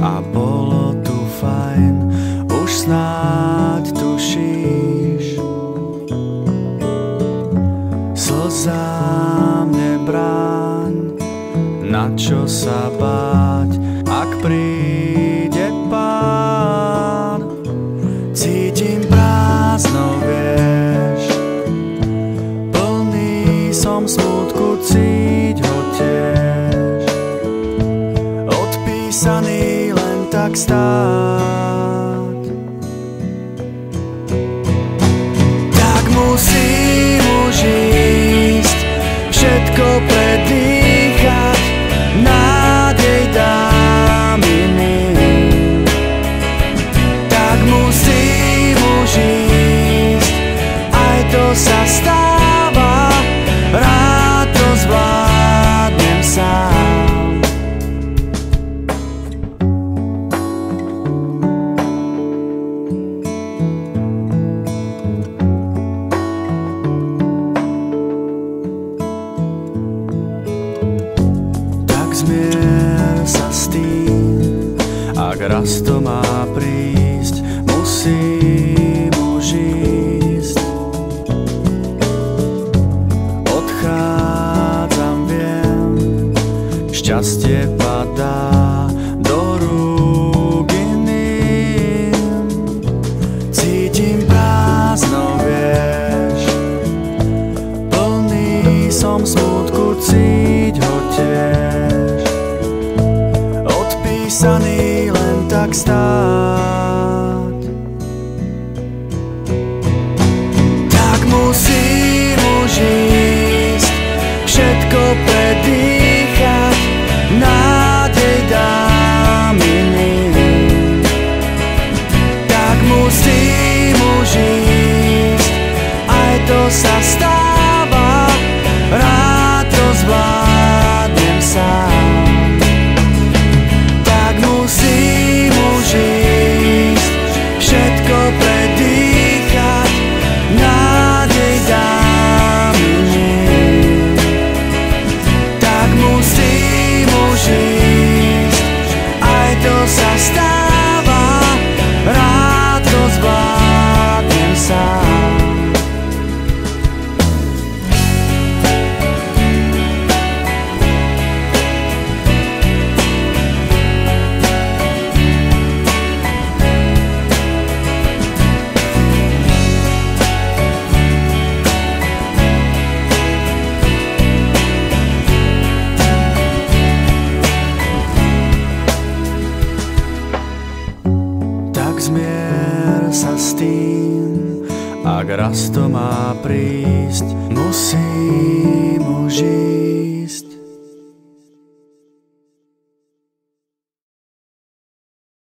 a bolo tu fajn, už snáď tušíš. Slzám nebráň, na čo sa báť, ak príde Pán. Cítim prázdno, vieš, plný som smútku, cíť ho tiež, odpísaný len tak stáť. Tak musím už ísť, všetko predýchať, nádej dám iným. Tak musím už ísť, aj to sa stáva, rád to zvládnem sám. Tak zmier sa s tým, ak raz to má prísť, musím už ísť. Odchádzam, viem, šťastie padá do rúk iným. Cítim prázdno, vieš, plný som smútku, cíť ho tiež, odpísaný len tak stáť. Tak musím už ísť, všetko predýchať, nádej dám iným. Tak musím už ísť, aj to sa stáva, rád to zvládnem sám. Tak musím už ísť, všetko predýchať, nádej dám iným. Tak musím už ísť, aj to sa stáva, rád to zvládnem sám. Tak zmier sa s tým, ak raz to má prísť, musím